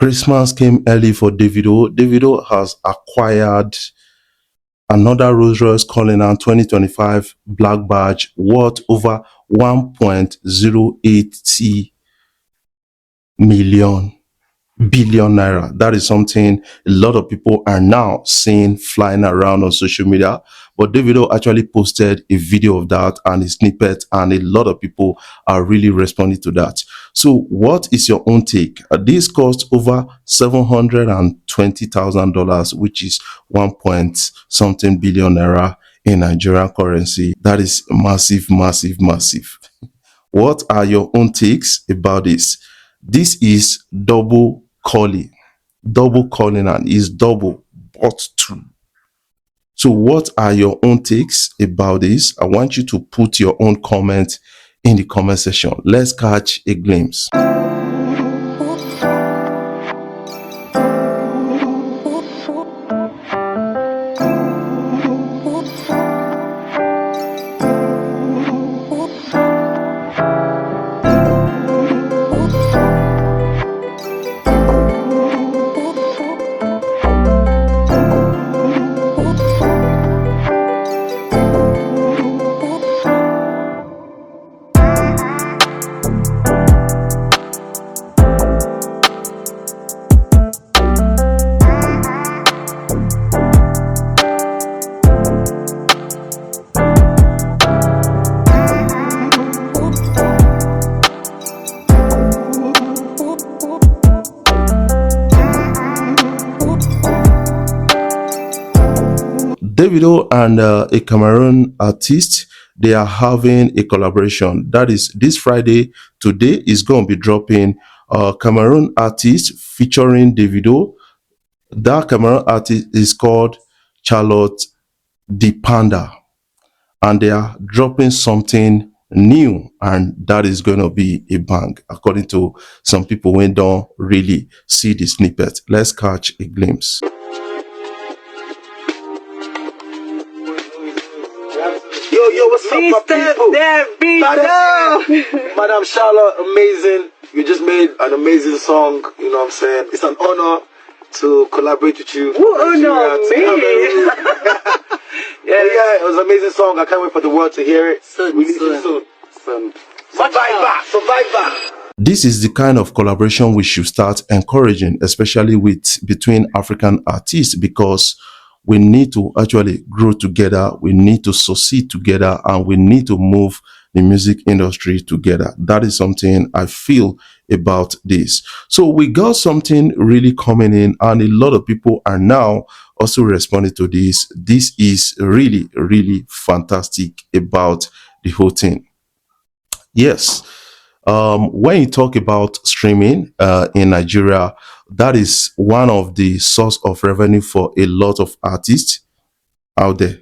Christmas came early for Davido. Davido has acquired another Rolls-Royce Cullinan 2025 Black Badge worth over 1.080 million billion naira. That is something a lot of people are now seeing flying around on social media. But Davido actually posted a video of that and a snippet, and a lot of people are really responding to that. So, what is your own take? This cost over $720,000, which is 1 point something billion naira in Nigerian currency. That is massive, massive, massive. What are your own takes about this? This is double calling. Double calling and is double but two. So what are your own takes about this? I want you to put your own comment in the comment section. Let's catch a glimpse. Davido and a Cameroon artist, they are having a collaboration. That is this Friday. Today is going to be dropping Cameroon artist featuring Davido. That Cameroon artist is called Charlotte the Panda, and they are dropping something new, and that is going to be a bang, according to some people who don't really see the snippet. Let's catch a glimpse. Yo, what's up, my people? Baddest, Madam Charlotte, amazing. You just made an amazing song, you know what I'm saying? It's an honor to collaborate with you. What honor, me? Yeah, it was an amazing song. I can't wait for the world to hear it. Release it soon. Survivor. This is the kind of collaboration we should start encouraging, especially between African artists, because we need to actually grow together, we need to succeed together, and we need to move the music industry together. That is something I feel about this. So we got something really coming in, and a lot of people are now also responding to this. This is really, really fantastic about the whole thing. Yes. When you talk about streaming in Nigeria, that is one of the source of revenue for a lot of artists out there.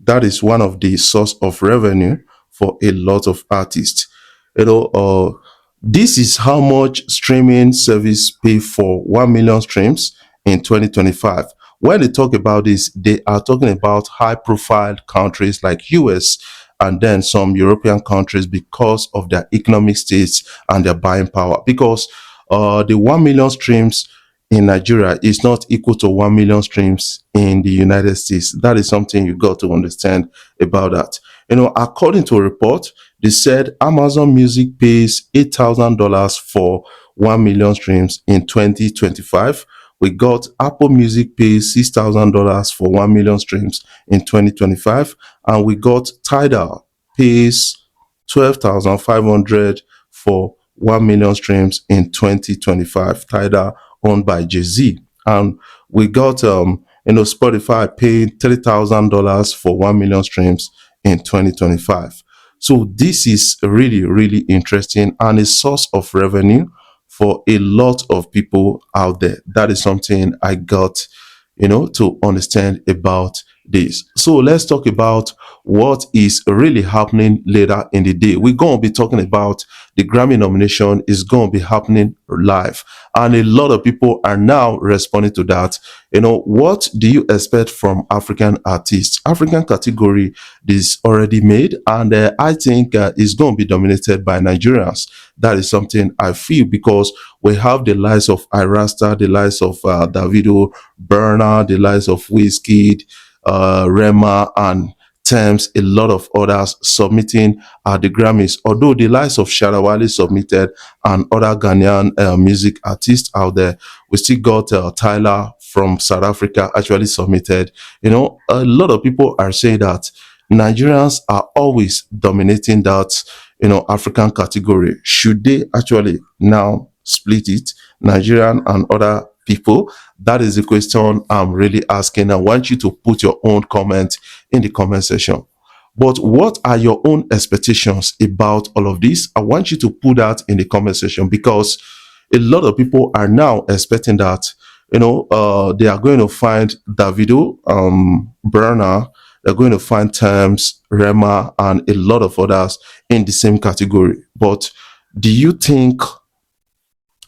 That is one of the source of revenue for a lot of artists. This is how much streaming service pay for 1 million streams in 2025. When they talk about this, they are talking about high-profile countries like US and then some European countries because of their economic states and their buying power. Because the 1 million streams in Nigeria is not equal to 1 million streams in the United States. That is something you got to understand about that. According to a report, they said Amazon Music pays $8,000 for 1 million streams in 2025. We got Apple Music pays $6,000 for 1 million streams in 2025. And we got Tidal pays $12,500 for 1 million streams in 2025. Tidal owned by Jay-Z. And we got Spotify paying $30,000 for 1 million streams in 2025. So this is really, really interesting and a source of revenue for a lot of people out there. That is something I got, to understand about days. So let's talk about what is really happening later in the day. We're going to be talking about the Grammy nomination is going to be happening live. And a lot of people are now responding to that. What do you expect from African artists? African category is already made, and I think it's going to be dominated by Nigerians. That is something I feel, because we have the likes of Irasta, the likes of Davido, Burner, the likes of Wizkid, Rema, and Thames, a lot of others submitting at the Grammys. Although the likes of Sharawali submitted and other Ghanaian music artists out there, we still got Tyler from South Africa actually submitted. A lot of people are saying that Nigerians are always dominating that, African category. Should they actually now split it, Nigerian and other people? That is the question I'm really asking. I want you to put your own comment in the comment section. But what are your own expectations about all of this? I want you to put that in the comment section, because a lot of people are now expecting that, they are going to find Davido, Burner, they're going to find Thames, Rema, and a lot of others in the same category. But do you think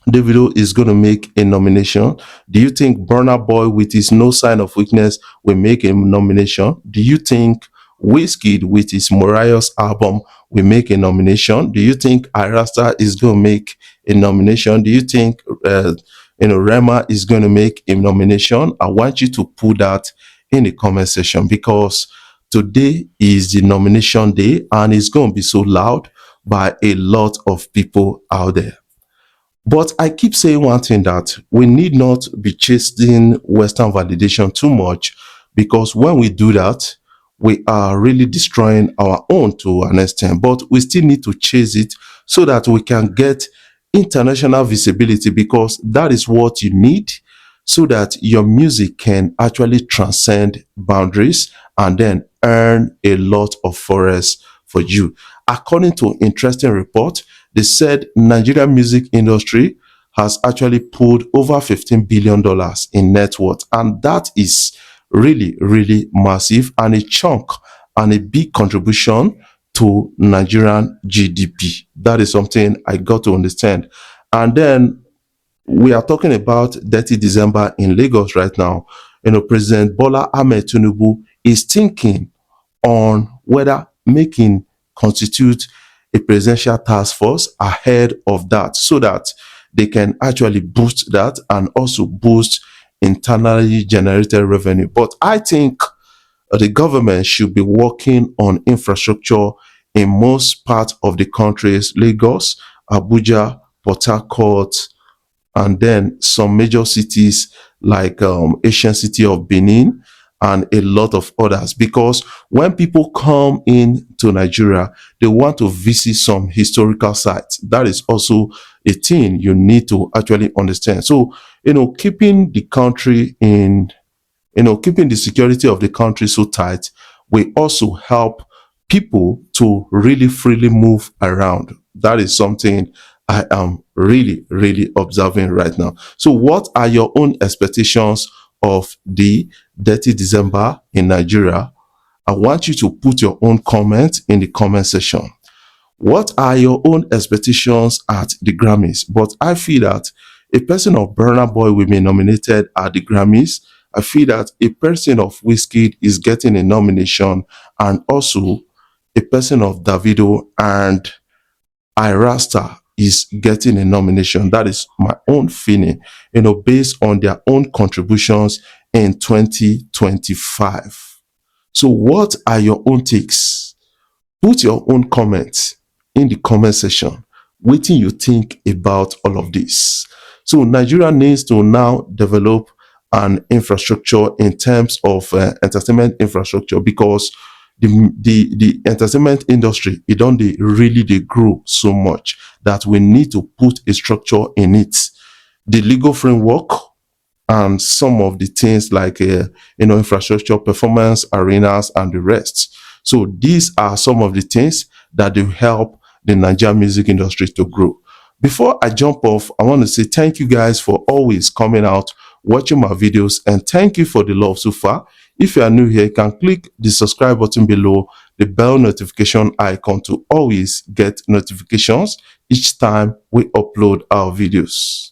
Davido is going to make a nomination? Do you think Burna Boy, with his No Sign of Weakness, will make a nomination? Do you think Wizkid, with his Mariah's album, will make a nomination? Do you think Irasta is going to make a nomination? Do you think Rema is going to make a nomination? I want you to put that in the comment section, because today is the nomination day, and it's going to be so loud by a lot of people out there. But I keep saying one thing, that we need not be chasing Western validation too much, because when we do that, we are really destroying our own to an extent. But we still need to chase it so that we can get international visibility, because that is what you need, so that your music can actually transcend boundaries and then earn a lot of forests for you. According to an interesting report, they said Nigerian music industry has actually pulled over $15 billion in net worth. And that is really, really massive, and a chunk and a big contribution to Nigerian GDP. That is something I got to understand. And then we are talking about Dirty December in Lagos right now. President Bola Ahmed Tinubu is thinking on whether making constitute a presidential task force ahead of that, so that they can actually boost that and also boost internally generated revenue. But I think the government should be working on infrastructure in most parts of the countries: Lagos, Abuja, Port Harcourt, and then some major cities like Asian city of Benin and a lot of others. Because when people come into Nigeria, they want to visit some historical sites. That is also a thing you need to actually understand. So, keeping the country in, keeping the security of the country so tight will also help people to really freely move around. That is something I am really, really observing right now. So what are your own expectations of the Dirty December in Nigeria? I want you to put your own comment in the comment section. What are your own expectations at the Grammys? But I feel that a person of Burna Boy will be nominated at the Grammys. I feel that a person of Wizkid is getting a nomination, and also a person of Davido and Irasta is getting a nomination. That is my own feeling, based on their own contributions in 2025. So what are your own takes? Put your own comments in the comment section. What do you think about all of this? So Nigeria needs to now develop an infrastructure in terms of entertainment infrastructure, because the entertainment industry, it don't really they grow so much that we need to put a structure in it. The legal framework and some of the things like infrastructure, performance arenas, and the rest. So these are some of the things that will help the Nigerian music industry to grow. Before I jump off, I want to say thank you guys for always coming out, watching my videos, and thank you for the love so far. If you are new here, you can click the subscribe button below, the bell notification icon to always get notifications each time we upload our videos.